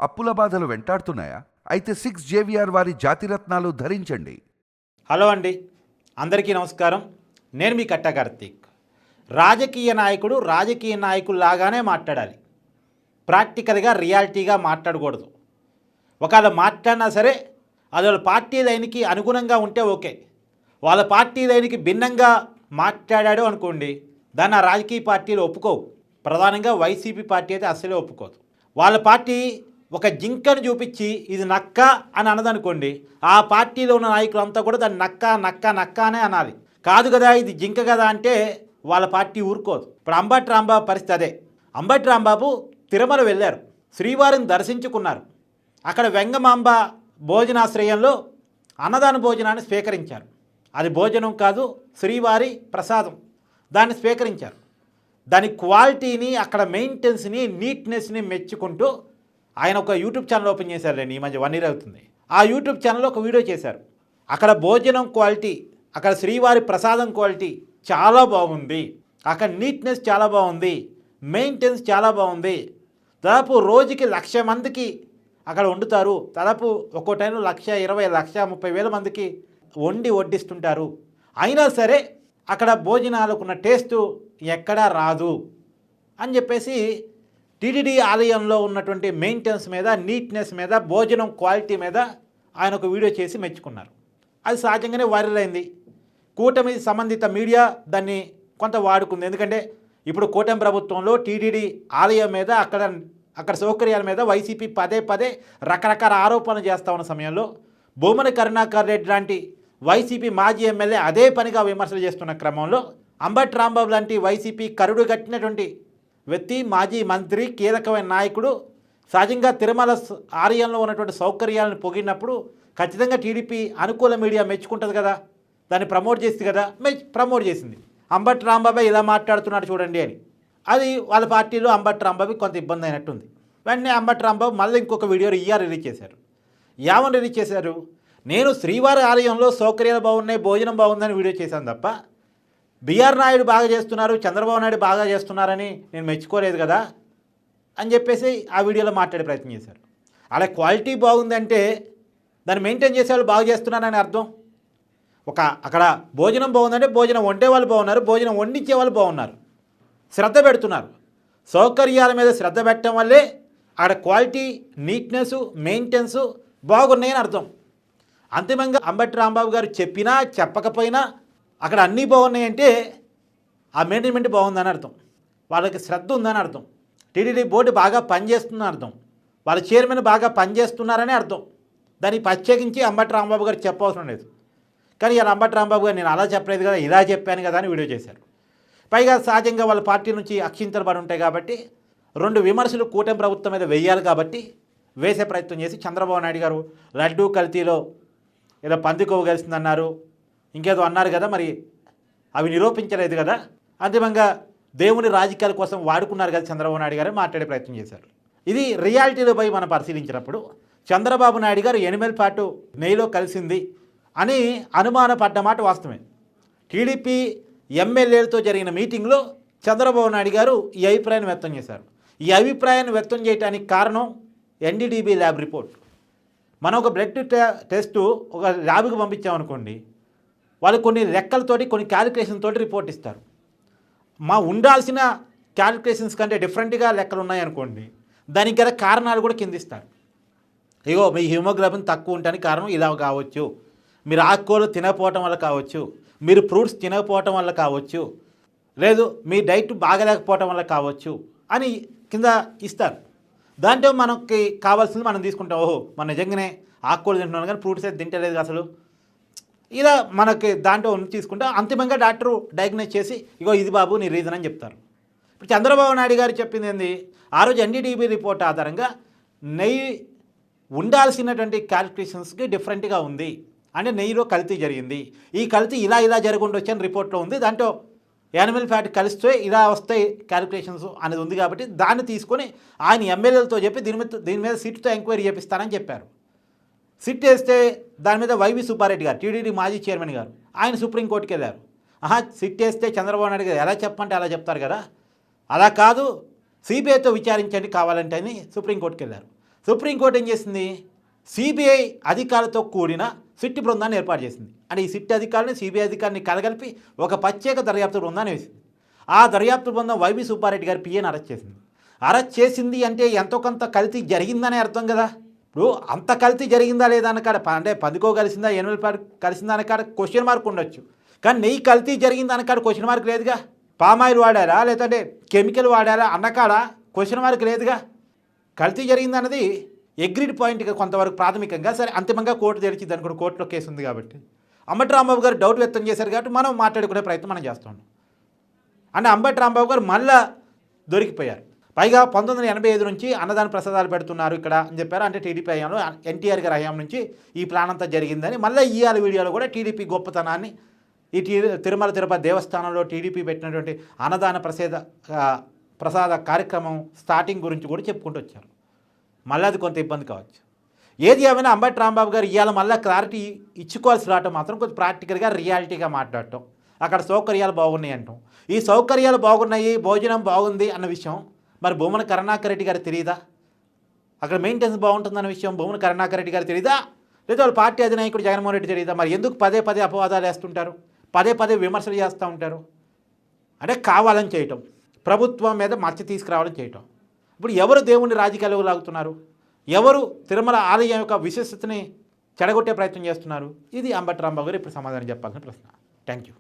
అప్పుల బాధలు వెంటాడుతున్నాయా? అయితే 6 జేవిఆర్ వారి జాతిరత్నాలు ధరించండి. హలో అండి, అందరికీ నమస్కారం. నేను మీ కట్టా కార్తీక్. రాజకీయ నాయకుడు రాజకీయ నాయకుల్లాగానే మాట్లాడాలి. ప్రాక్టికల్గా రియాలిటీగా మాట్లాడకూడదు. ఒకవేళ మాట్లాడినా సరే అది వాళ్ళ పార్టీ లైన్కి అనుగుణంగా ఉంటే ఓకే. వాళ్ళ పార్టీ లైన్కి భిన్నంగా మాట్లాడాడు అనుకోండి, దాన్ని ఆ రాజకీయ పార్టీలు ఒప్పుకోవు. ప్రధానంగా వైసీపీ పార్టీ అయితే అస్సలే ఒప్పుకోదు. వాళ్ళ పార్టీ ఒక జింకను చూపించి ఇది నక్క అని అన్నదనుకోండి, ఆ పార్టీలో ఉన్న నాయకులంతా కూడా దాన్ని నక్క నక్క నక్క అనే అనాలి. కాదు కదా ఇది జింక కదా అంటే వాళ్ళ పార్టీ ఊరుకోదు. ఇప్పుడు అంబటి రాంబాబు పరిస్థితి అదే. అంబటి రాంబాబు తిరుమల వెళ్ళారు, శ్రీవారిని దర్శించుకున్నారు. అక్కడ వెంగమాంబ భోజనాశ్రయంలో అన్నదాన భోజనాన్ని స్వీకరించారు. అది భోజనం కాదు, శ్రీవారి ప్రసాదం. దాన్ని స్వీకరించారు. దాని క్వాలిటీని, అక్కడ మెయింటెనెన్స్ని, నీట్నెస్ని మెచ్చుకుంటూ ఆయన ఒక యూట్యూబ్ ఛానల్ ఓపెన్ చేశారులేండి. ఈ మధ్య 1 year అవుతుంది. ఆ యూట్యూబ్ ఛానల్లో ఒక వీడియో చేశారు. అక్కడ భోజనం క్వాలిటీ, అక్కడ శ్రీవారి ప్రసాదం క్వాలిటీ చాలా బాగుంది, అక్కడ నీట్నెస్ చాలా బాగుంది, మెయింటెనెన్స్ చాలా బాగుంది. దాదాపు రోజుకి 1,00,000 మందికి అక్కడ వండుతారు. దాదాపు ఒక్కో టైంలో 1,20,000, 1,30,000 మందికి వండి వడ్డిస్తుంటారు. అయినా సరే అక్కడ భోజనాలకున్న టేస్టు ఎక్కడా రాదు అని చెప్పేసి టీటీడీ ఆలయంలో ఉన్నటువంటి మెయింటెనెన్స్ మీద, నీట్నెస్ మీద, భోజనం క్వాలిటీ మీద ఆయన ఒక వీడియో చేసి మెచ్చుకున్నారు. అది సహజంగానే వైరల్ అయింది. కూటమి సంబంధిత మీడియా దాన్ని కొంత వాడుకుంది. ఎందుకంటే ఇప్పుడు కూటమి ప్రభుత్వంలో టీటీడీ ఆలయం మీద, అక్కడ సౌకర్యాల మీద వైసీపీ పదే పదే రకరకాల ఆరోపణలు చేస్తూ ఉన్న సమయంలో భూమన కరుణాకర్ రెడ్డి లాంటి వైసీపీ మాజీ ఎమ్మెల్యే అదే పనిగా విమర్శలు చేస్తున్న క్రమంలో అంబటి రాంబాబు లాంటి వైసీపీ కరుడు కట్టినటువంటి వ్యక్తి, మాజీ మంత్రి, కీలకమైన నాయకుడు సహజంగా తిరుమల ఆలయంలో ఉన్నటువంటి సౌకర్యాలను పొగిడినప్పుడు ఖచ్చితంగా టీడీపీ అనుకూల మీడియా మెచ్చుకుంటుంది కదా, దాన్ని ప్రమోట్ చేస్తుంది కదా. ప్రమోట్ చేసింది. అంబటి రాంబాబే ఇలా మాట్లాడుతున్నాడు చూడండి అని. అది వాళ్ళ పార్టీలో అంబటి రాంబాబుకి కొంత ఇబ్బంది అయినట్టుంది. వెంటనే అంబటి రాంబాబు మళ్ళీ ఇంకొక వీడియో రిలీజ్ చేశారు. ఏమని రిలీజ్ చేశారు? నేను శ్రీవారి ఆలయంలో సౌకర్యాలు బాగున్నాయి, భోజనం బాగుందని వీడియో చేశాను తప్ప బీఆర్ నాయుడు బాగా చేస్తున్నారు, చంద్రబాబు నాయుడు బాగా చేస్తున్నారని నేను మెచ్చుకోలేదు కదా అని చెప్పేసి ఆ వీడియోలో మాట్లాడే ప్రయత్నం చేశారు. అలా క్వాలిటీ బాగుందంటే దాన్ని మెయింటైన్ చేసేవాళ్ళు బాగా చేస్తున్నారని అర్థం. అక్కడ భోజనం బాగుందంటే భోజనం వండే వాళ్ళు బాగున్నారు, భోజనం వండించే వాళ్ళు బాగున్నారు, శ్రద్ధ పెడుతున్నారు. సౌకర్యాల మీద శ్రద్ధ పెట్టడం వల్లే అక్కడ క్వాలిటీ, నీట్నెస్, మెయింటెనెన్స్ బాగున్నాయని అర్థం. అంతిమంగా అంబటి రాంబాబు గారు చెప్పినా చెప్పకపోయినా అక్కడ అన్నీ బాగున్నాయంటే ఆ మేనేజ్మెంట్ బాగుందని అర్థం, వాళ్ళకి శ్రద్ధ ఉందని అర్థం, టీటీడీ బోర్డు బాగా పనిచేస్తుందని అర్థం, వాళ్ళ చైర్మన్ బాగా పనిచేస్తున్నారని అర్థం. దాన్ని ప్రత్యేకించి అంబటి రాంబాబు గారు చెప్పవసరం లేదు. కానీ ఇలా అంబటి రాంబాబు గారు నేను అలా చెప్పలేదు కదా, ఇలా చెప్పాను కదా అని వీడియో చేశారు. పైగా సహజంగా వాళ్ళ పార్టీ నుంచి అక్షింతలు పడి ఉంటాయి కాబట్టి 2 విమర్శలు కూటమి ప్రభుత్వం మీద వేయాలి కాబట్టి వేసే ప్రయత్నం చేసి చంద్రబాబు నాయుడు గారు లడ్డూ కల్తీలో ఏదో పందికొవ్వు కలిసిందన్నారు, ఇంకేదో అన్నారు కదా, మరి అవి నిరూపించలేదు కదా, అంతిమంగా దేవుని రాజకీయాల కోసం వాడుకున్నారు కదా చంద్రబాబు నాయుడు గారు మాట్లాడే ప్రయత్నం చేశారు. ఇది రియాలిటీలో పోయి మనం పరిశీలించినప్పుడు చంద్రబాబు నాయుడు గారు ఎనిమల్ పాటు నెయ్యిలో కలిసింది అని అనుమానపడ్డ మాట వాస్తవమే. టీడీపీ ఎమ్మెల్యేలతో జరిగిన మీటింగ్లో చంద్రబాబు నాయుడు గారు ఈ అభిప్రాయాన్ని వ్యక్తం చేశారు. ఈ అభిప్రాయాన్ని వ్యక్తం చేయడానికి కారణం ఎన్డీడీబీ ల్యాబ్ రిపోర్ట్. మనం ఒక బ్లడ్ టెస్ట్ ఒక ల్యాబ్కి పంపించామనుకోండి, వాళ్ళు కొన్ని లెక్కలతోటి, కొన్ని క్యాలిక్యులేషన్ తోటి రిపోర్ట్ ఇస్తారు. ఉండాల్సిన క్యాలిక్యులేషన్స్ కంటే డిఫరెంట్గా లెక్కలు ఉన్నాయనుకోండి, దానికి గల కారణాలు కూడా కింద ఇస్తారు. ఇగో మీ హిమోగ్లోబిన్ తక్కువ ఉండడానికి కారణం ఇలా కావచ్చు, మీరు ఆకుకూరలు తినకపోవటం వల్ల కావచ్చు, మీరు ఫ్రూట్స్ తినకపోవటం వల్ల కావచ్చు, లేదు మీ డైట్ బాగలేకపోవటం వల్ల కావచ్చు అని కింద ఇస్తారు. దాంట్లో మనకి కావాల్సింది మనం తీసుకుంటాం. ఓహో మన నిజంగానే ఆకుకూరలు తింటున్నాను కానీ ఫ్రూట్స్ అయితే తింటలేదు అసలు, ఇలా మనకి దాంట్లో తీసుకుంటే అంతిమంగా డాక్టరు డయాగ్నోస్ చేసి ఇగో ఇది బాబు నీ రీజన్ అని చెప్తారు. ఇప్పుడు చంద్రబాబు నాయుడు గారు చెప్పింది ఏంది? ఆ రోజు ఎన్డీడీబీ రిపోర్ట్ ఆధారంగా నెయ్యి ఉండాల్సినటువంటి క్యాలిక్యులేషన్స్కి డిఫరెంట్గా ఉంది, అంటే నెయ్యిలో కల్తీ జరిగింది, ఈ కల్తీ ఇలా జరుగుండొచ్చు అని రిపోర్ట్లో ఉంది, దాంట్లో యానిమల్ ఫ్యాట్ కలిస్తే ఇలా వస్తాయి క్యాలిక్యులేషన్స్ అనేది ఉంది. కాబట్టి దాన్ని తీసుకొని ఆయన ఎమ్మెల్యేలతో చెప్పి దీని మీద సిట్తో ఎంక్వైరీ చేపిస్తానని చెప్పారు. సిట్ వేస్తే దాని మీద వైవి సుబ్బారెడ్డి గారు, టీటీడీ మాజీ చైర్మన్ గారు, ఆయన సుప్రీంకోర్టుకి వెళ్ళారు. సిట్ వేస్తే చంద్రబాబు నాయుడు గారు ఎలా చెప్పంటే అలా చెప్తారు కదా, అలా కాదు సిబిఐతో విచారించండి కావాలంటే అని సుప్రీంకోర్టుకి వెళ్ళారు. సుప్రీంకోర్టు ఏం చేసింది? సిబిఐ అధికారులతో కూడిన సిట్ బృందాన్ని ఏర్పాటు చేసింది. అంటే ఈ సిట్ అధికారులని సిబిఐ అధికారిని కలగలిపి ఒక ప్రత్యేక దర్యాప్తు బృందాన్ని వేసింది. ఆ దర్యాప్తు బృందం వైవి సుబ్బారెడ్డి గారి పిఏని అరెస్ట్ చేసింది. అరెస్ట్ చేసింది అంటే ఎంతో కొంత కల్తీ జరిగిందనే అర్థం కదా. ఇప్పుడు అంత కల్తీ జరిగిందా లేదా అన్నకాడ అంటే పందికో కలిసిందా ఎనిమిది కలిసిందా అన్నకాడ క్వశ్చన్ మార్క్ ఉండొచ్చు. కానీ నెయ్యి కల్తీ జరిగిందా అన్నకాడ క్వశ్చన్ మార్క్ లేదుగా. పామాయిల్ వాడారా లేదంటే కెమికల్ వాడారా అన్నకాడ క్వశ్చన్ మార్క్ లేదుగా. కల్తీ జరిగిందన్నది అగ్రీడ్ పాయింట్గా కొంతవరకు ప్రాథమికంగా, సరే అంతిమంగా కోర్టు తెలిసింది అనుకోండి, కోర్టులో కేసు ఉంది కాబట్టి. అంబటి రాంబాబు గారు డౌట్ వ్యక్తం చేశారు కాబట్టి మనం మాట్లాడుకునే ప్రయత్నం మనం చేస్తున్నాం. అంటే అంబటి రాంబాబు గారు మళ్ళా దొరికిపోయారు. పైగా 1985 నుంచి అన్నదాన ప్రసాదాలు పెడుతున్నారు ఇక్కడ అని చెప్పారు. అంటే టీడీపీ హయాంలో ఎన్టీఆర్ గారి హయాం నుంచి ఈ ప్లాన్ అంతా జరిగిందని మళ్ళీ ఇవాళ వీడియోలో కూడా టీడీపీ గొప్పతనాన్ని, ఈ తిరుమల తిరుపతి దేవస్థానంలో టీడీపీ పెట్టినటువంటి అన్నదాన ప్రసాద కార్యక్రమం స్టార్టింగ్ గురించి కూడా చెప్పుకుంటూ వచ్చారు. మళ్ళీ అది కొంత ఇబ్బంది కావచ్చు. ఏది ఏమైనా అంబటి రాంబాబు గారు ఇవాళ మళ్ళీ క్లారిటీ ఇచ్చుకోవాల్సి రావటం మాత్రం కొంచెం ప్రాక్టికల్గా రియాలిటీగా మాట్లాడటం, అక్కడ సౌకర్యాలు బాగున్నాయి అంటాం. ఈ సౌకర్యాలు బాగున్నాయి, భోజనం బాగుంది అన్న విషయం మరి భూమన కరుణాకర్ రెడ్డి గారికి తెలియదా? అక్కడ మెయింటెనెన్స్ బాగుంటుందన్న విషయం భూమన కరుణాకర్ రెడ్డి గారికి తెలియదా? లేదా వాళ్ళ పార్టీ అధినాయకుడు జగన్మోహన్ రెడ్డి తెలియదా? మరి ఎందుకు పదే పదే అపవాదాలు వేస్తుంటారు, పదే పదే విమర్శలు చేస్తూ ఉంటారు? అంటే కావాలని చేయటం, ప్రభుత్వం మీద మచ్చ తీసుకురావాలని చేయటం. ఇప్పుడు ఎవరు దేవుణ్ణి రాజకీయాలకు లాగుతున్నారు? ఎవరు తిరుమల ఆలయం యొక్క విశిష్టతని చెడగొట్టే ప్రయత్నం చేస్తున్నారు? ఇది అంబటి రాంబాబు గారు ఇప్పుడు సమాధానం చెప్పాల్సిన ప్రశ్న. Thank you.